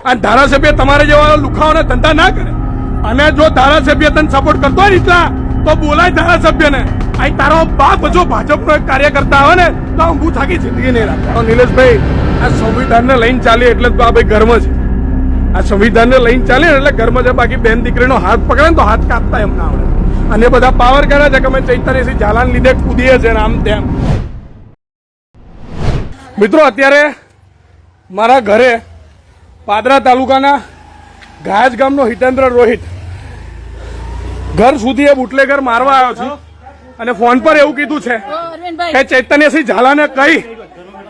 અને ધારાસભ્ય તમારે જેવા લુખાઓને ધંધા ના કરે. અને જો ધારાસભ્ય તને સપોર્ટ કરતો હોય એટલા તો બોલાય ધારાસભ્યને. અહીં તારો બાપ જો ભાજપનો એક કાર્યકર્તા આવે ને તો ઊભું થાકી જિંદગી નહીં રાખે. નિલેશભાઈ, આ સંવિધાનને લઈને ચાલે એટલે તો આ ભાઈ ગર્મ છે. આ સંવિધાનને લઈને ચાલે એટલે ગર્મ છે. બાકી બેન દીકરીનો હાથ પકડે ને તો હાથ કાપતા એમ ના આવડે. અને એ બધા પાવર કરે છે કે અમે ચૈતન્યસિંહ ઝાલાને લીધે કૂદીએ છે ને આમ તેમ. મિત્રો, અત્યારે મારા ઘરે પાદરા તાલુકાના ગાયજ ગામનો હિતેન્દ્ર રોહિત ઘર સુધી એ બુટલેગર મારવા આવ્યો છું અને ફોન પર એવું કીધું છે કે ચૈતન્યસિંહ ઝાલાને કહી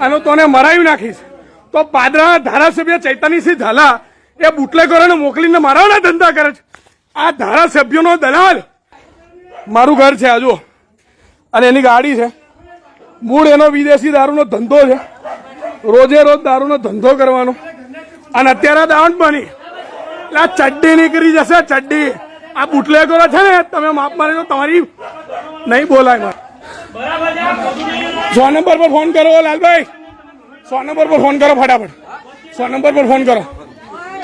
અને તોને મરાવી નાખીશ. તો પાદરા ધારાસભ્ય ચૈતન્યસિંહ ઝાલા એ બુટલેગરોને મોકલીને મારવાના ધંધા કરે છે. આ ધારાસભ્યનો દલાલ મારું ઘર છે આ જુઓ, અને એની ગાડી છે. મૂળ એનો વિદેશી દારૂનો ધંધો છે. રોજે રોજ દારૂનો ધંધો કરવાનો. અને અત્યારે દાવણ બની એટલે આ ચડ્ડી નીકળી જશે. ચડ્ડી આ બુટલેગરો છે ને, તમે માફ મારે તો તમારી નહીં બોલાય. 100 નંબર પર ફોન કરો લાલભાઈ, 100 નંબર પર ફોન કરો ફટાફટ. 100 નંબર પર ફોન કરો,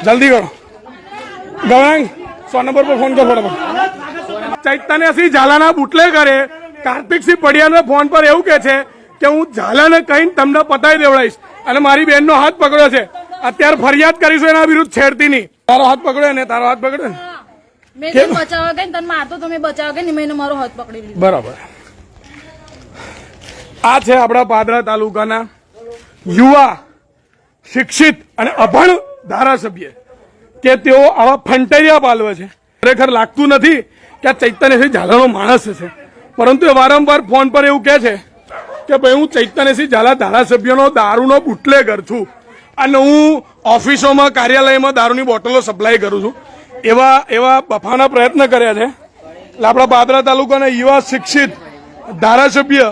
જલ્દી કરો. ગવાંગ 100 નંબર પર ફોન કરો ફટાફટ. ચૈતન્યસિંહ ઝાલાના બુટલેગરે કાર્તિકસિંહ પડિયાને ફોન પર એવું કે છે કે હું ઝાલાને કહીને તમને પતાવી દેવડાવીશ અને મારી બેનનો હાથ પકડ્યો છે. અત્યારે ફરિયાદ કરીશું એના વિરુદ્ધ છેડતી નહીં. તારો હાથ પકડ્યો ને, તારો હાથ પકડ્યો ને. મેં તને બચાવવા ગઈ તને મારતો તમે બચાવવા ગઈ ને મેં મારો હાથ પકડી લીધો. બરાબર. આ છે આપણા પાદરા તાલુકાના યુવા શિક્ષિત અને અભણ ધારાસભ્ય કે તેઓ આવા ફંટરિયા પાલવે છે. ખરેખર લાગતું નથી કે આ ચૈતન્યસિંહ ઝાલાનો માણસ છે, પરંતુ એ વારંવાર ફોન પર એવું કહે છે કે ભાઈ હું ચૈતન્યસિંહ ઝાલા ધારાસભ્યનો દારૂનો બુટલેગર છું અને હું ઓફિસોમાં કાર્યાલયમાં દારૂની બોટલો સપ્લાય કરું છું. એવા બફાના પ્રયત્ન કર્યા છે. એટલે આપણા પાદરા તાલુકાના યુવા શિક્ષિત ધારાસભ્ય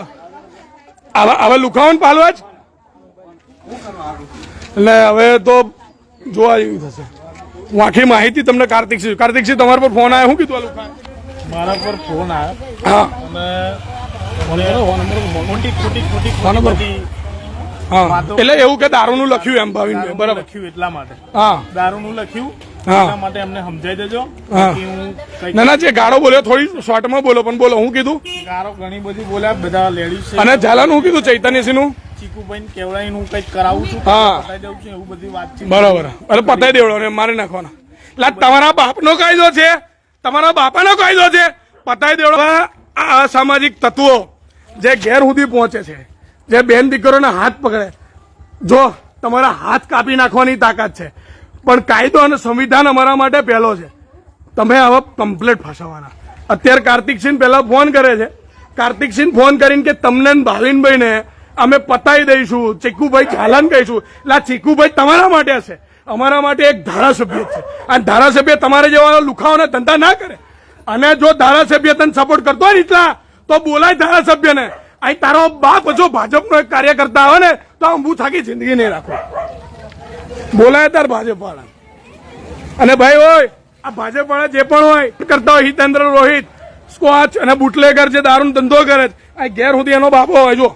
આવા લુખાવન પાલવા જ. એટલે હવે તો જોવા જેવી થશે. હું આખી માહિતી તમને કાર્તિકસિંહ તમારા પર ફોન આવ્યો. શું કીધું આ લુખા? મારા પર ફોન આવ્યો. હા, અને એટલે એવું કે દારૂનું લખ્યું એમ ભાવિનભાઈ. બરાબર, લખ્યું એટલા માટે. હા, દારૂનું લખ્યું હા, એટલા માટે અમને સમજાઈ દેજો. ના ના, જે ગાળો બોલ્યો થોડી શોર્ટમાં બોલો, પણ બોલો. હું કીધું? ગારો ઘણી બધી બોલ્યા બધા લેડીઝ છે. અને ઝાલાનું હું કીધું? ચૈતન્યસિંહ નું ચીકુભાઈ કેવડાઈ નું કઈક કરાવું છું, હા, પતાઈ દઉં છું, એવું બધી વાત છે. બરાબર. અરે પતાઈ દેવડો ને મારી નાખવાના. એટલે તમારા બાપનો કાયદો છે, તમારા બાપાનો કાયદો છે, પતાઈ દેવડો. આ અસામાજિક તત્વો જે ઘેર સુધી પહોંચે છે, જે બેન દીકરીઓના હાથ પકડે, જો તમારા હાથ કાપી નાખવાની તાકાત છે, પણ કાયદો અને સંવિધાન અમારા માટે પહેલો છે. તમે આવા કમ્પ્લેટ ફસાવાના. અત્યારે કાર્તિકસિંહ પહેલા ફોન કરે છે. કાર્તિકસિંહ ફોન કરીને કે તમને ભાવિનભાઈને અમે પતાવી દઈશું, ચીકુભાઈ ઝાલાને કહીશું. એટલે આ ચીકુભાઈ તમારા માટે હશે, અમારા માટે એક ધારાસભ્ય છે. અને ધારાસભ્ય તમારે જેવા લુખાઓને ધંધા ના કરે. અને જો ધારાસભ્ય તને સપોર્ટ કરતો હોય એટલા તો બોલાય ધારાસભ્યને. અહીં તારો બાપ જો ભાજપનો એક કાર્યકર્તા આવે ને તો ઊભું થાકી જિંદગી નહીં રાખો. બોલાય તાર ભાજપ વાળા. અને ભાઈ હોય આ ભાજપ વાળા જે પણ હોય કરતા હોય, હિતેન્દ્ર રોહિત સ્કોચ અને બુટલેગર જે દારૂનો ધંધો કરે છે, આ ઘેર સુધી એનો બાપો હોય. જો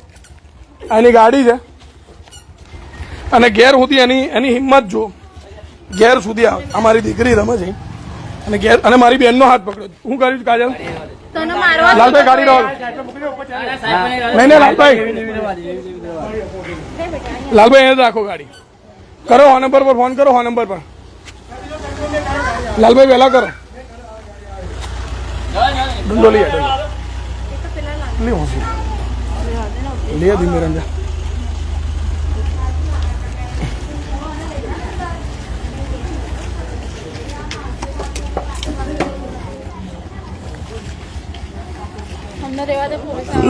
આની ગાડી છે અને ઘેર સુધી એની હિંમત જો ઘેર સુધી આવે. અમારી દીકરી રમે છે અને ઘેર અને મારી બેનનો હાથ પકડ્યો. હું કર્યું કાજલ? તને મારવા લાલભાઈ ગાડી રહો. નહીં લાલભાઈ, લાલભાઈ એ રાખો ગાડી. કરો 100 નંબર પર ફોન કરો. 100 નંબર પર લાલભાઈ વહેલા કરો. ડુંડો લઈએ લે ધીમે રંજા.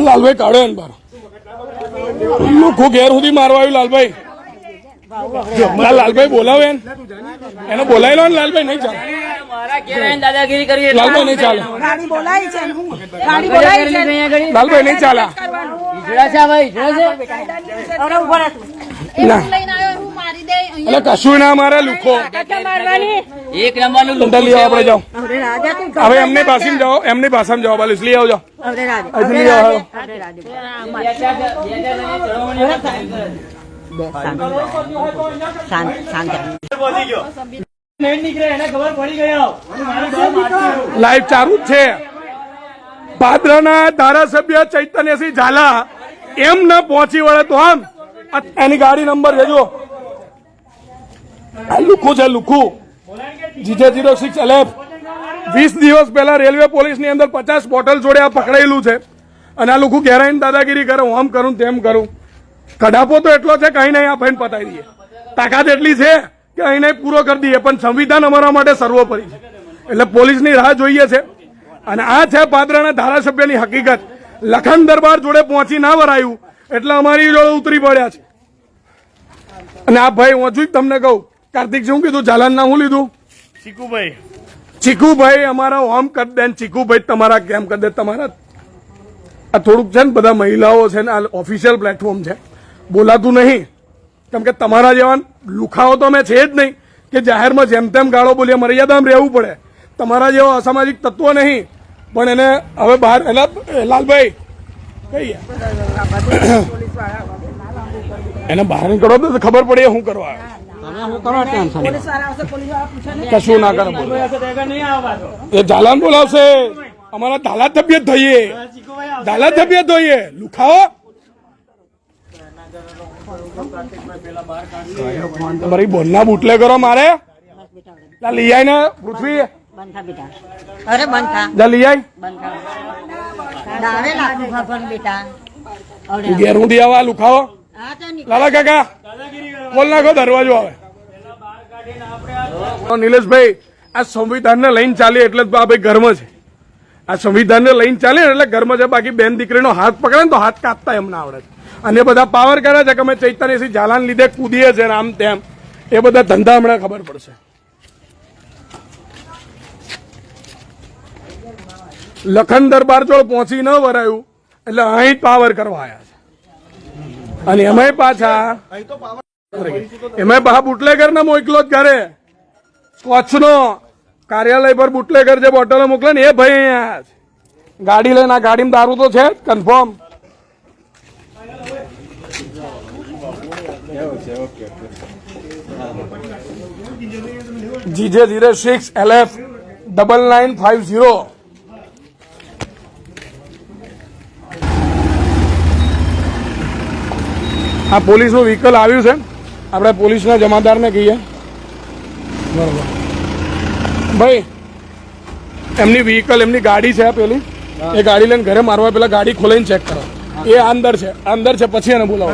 લાલભાઈ કાઢો એને બાર. લોકો ઘેર સુધી મારવા આવ્યું. લાલભાઈ લાલભાઈ બોલાવે એને બોલાવી લો ને. લાલભાઈ નહીં ચાલે, દાદાગીરી કરી. લાલભાઈ નહીં ચાલે, લાલભાઈ નહીં ચાલે. એટલે કશું ના મારે લુખો. એક નંબરનું લઈ આવો આપણે. જાઓ હવે એમની ભાષામાં જાઓ, એમની ભાષામાં જાઓ. બાલીસ લઈ આવજો. લાઈવ ચાલુ જ છે. પાદરાના ધારાસભ્ય ચૈતન્યસિંહ ઝાલા એમ ન પહોંચી વળે તો આમ એની ગાડી નંબર લેજો. લુખું છે લુખું GJ06 LF 20 દિવસ પહેલા રેલવે પોલીસની અંદર 50 બોટલ જોડે આ પકડાયેલું છે અને આ લુખું ઘેરાઈને દાદાગીરી કરે, હું આમ કરું તેમ કરું. કડાપો તો એટલો છે કે અહીં નહીં આ ભાઈને પતાવી દઈએ. તાકાત એટલી છે કે અહીં નહીં પૂરો કરી દઈએ, પણ સંવિધાન અમારા માટે સર્વોપરી છે એટલે પોલીસની રાહ જોઈએ છે. અને આ છે પાદરાના ધારાસભ્યની હકીકત. લખન દરબાર જોડે પહોંચી ના વરાયું એટલે અમારી જોડે ઉતરી પડ્યા છે. અને આ ભાઈ હું હજુ તમને કહું, કાર્તિક શું કીધું, ઝાલાનું નામ શું લીધું? ચીકુભાઈ ચીકુભાઈ અમારા હોમ કરી દે. ચીકુભાઈ તમારા કેમ કરી દે? તમારા આ થોડુંક છે ને, બધા મહિલાઓ છે ને, આ ઓફિશિયલ પ્લેટફોર્મ છે, બોલાતું નહીં. કેમ કે તમારા જેવા લુખાઓ તો અમે છે જ નહીં કે જાહેરમાં જેમ તેમ ગાળો બોલીએ, મર્યાદામાં રહેવું પડે. તમારા જેવા અસામાજિક તત્વો નહીં. પણ એને હવે બહાર એના લાલભાઈ કઈ એને બહાર નીકળો તો ખબર પડે શું કરવા. કશું ના કરે એ ઝાલાને બોલાવશે. અમારા ધાલા તબિયત થઈએ, ધાલા તબિયત થઈએ લુખાઓ. તમારી બોલના બુટલે કરો મારે લઈ આય ને પૃથ્વી અરે બંધા જા લઈ આય દાવે લાગુ ભગવાન બેટા ઘેર ઊંધી આવા લુખાઓ. લાલા કાકા ખોલ નાખો દરવાજો. આવે નિલેશભાઈ આ સંવિધાનને લઈને ચાલે એટલે આ ભાઈ ઘરમાં છે. આ સંવિધાનને લઈને ચાલે એટલે ઘરમાં છે. બાકી બેન દીકરીનો હાથ પકડે ને તો હાથ કાપતા એમને આવડે છે. અને બધા પાવર કરે છે કે અમે ચૈતન્યસિંહ ઝાલાને લીધે કૂદીએ છે આમ તેમ. એ બધા ધંધા હમણાં ખબર પડશે. લખન દરબાર જોડ પહોંચી ન વરાયું એટલે અહીં પાવર કરવા આવ્યા છે. અને એમાંય પાછા બુટલેગર ને મોકલો જ ઘરે. કચ્છનો કાર્યાલય પર બુટલેગર જે બોટલો મોકલે ને એ ભાઈ અહીંયા ગાડી લઈને આ ગાડીમાં દારૂ તો છે કન્ફર્મ. GJ06 LF 9950. આ પોલીસનું વ્હીકલ આવ્યું છે. આપણે પોલીસના જમાદારને કહીએ બરોબર ભાઈ, એમની વ્હીકલ એમની ગાડી છે પેલી, એ ગાડી લઈને ઘરે મારવા પેલા ગાડી ખોલાઈને ચેક કરો. એ અંદર છે પછી એને બોલાવો.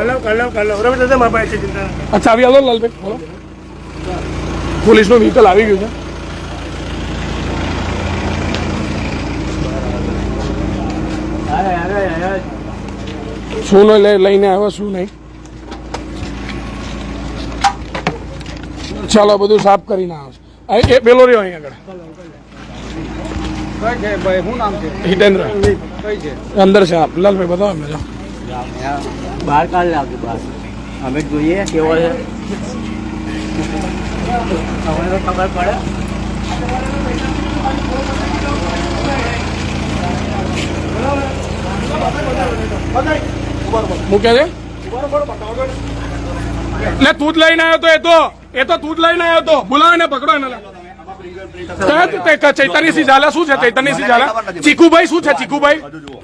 અચ્છા આવી આવો લાલભાઈ બોલો. પોલીસનું વ્હીકલ આવી ગયું છે. શું લઈને આવ્યો શું નહીં. ચાલો બધું સાફ કરીને આવશે. એ પેલો રહ્યો અહીં આગળ હિતેન્દ્ર અંદર છે. લાલભાઈ બતાવો અમને. જો બહાર કાઢ લાવજો બહાર, અમે જોઈએ કેવો છે. અમને તો ખબર પડે. મૂકે છે એટલે તું જ લઈને આવ્યો તો. એ તો તું જ લઈને આવ્યો તો. બોલાવો ને પકડો એને. ચૈતન્યસિંહ ઝાલા શું છે? ચૈતન્યસિંહ ઝાલા ચીકુભાઈ શું છે?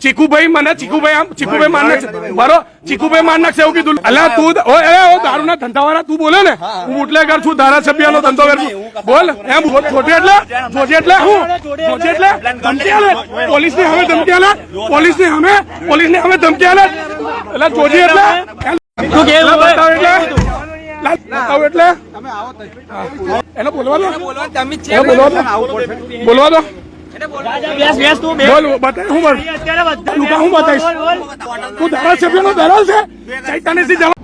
ચીકુભાઈ મને ચીકુભાઈ માર નાખશે. બરો ચીકુભાઈ માર નાખશે એવું કીધું. અલા તું દારૂ ના ધંધા વાળા તું બોલે ને. હું બુટલેગર છું, ધારાસભ્ય નો ધંધો કરું છું. બોલ એમ જોજે એટલે હું જોજે એટલે ધમકી આલે. પોલીસની સામે ધમકી આલે. પોલીસની સામે ધમકી આલે. એટલે જોજે એટલે એટલે એને બોલવા દો. બોલવા દો. બતાવીશ હું તું ધારાસભ્ય નો દલાલ છે. ચૈતન્યસિંહ ઝાલા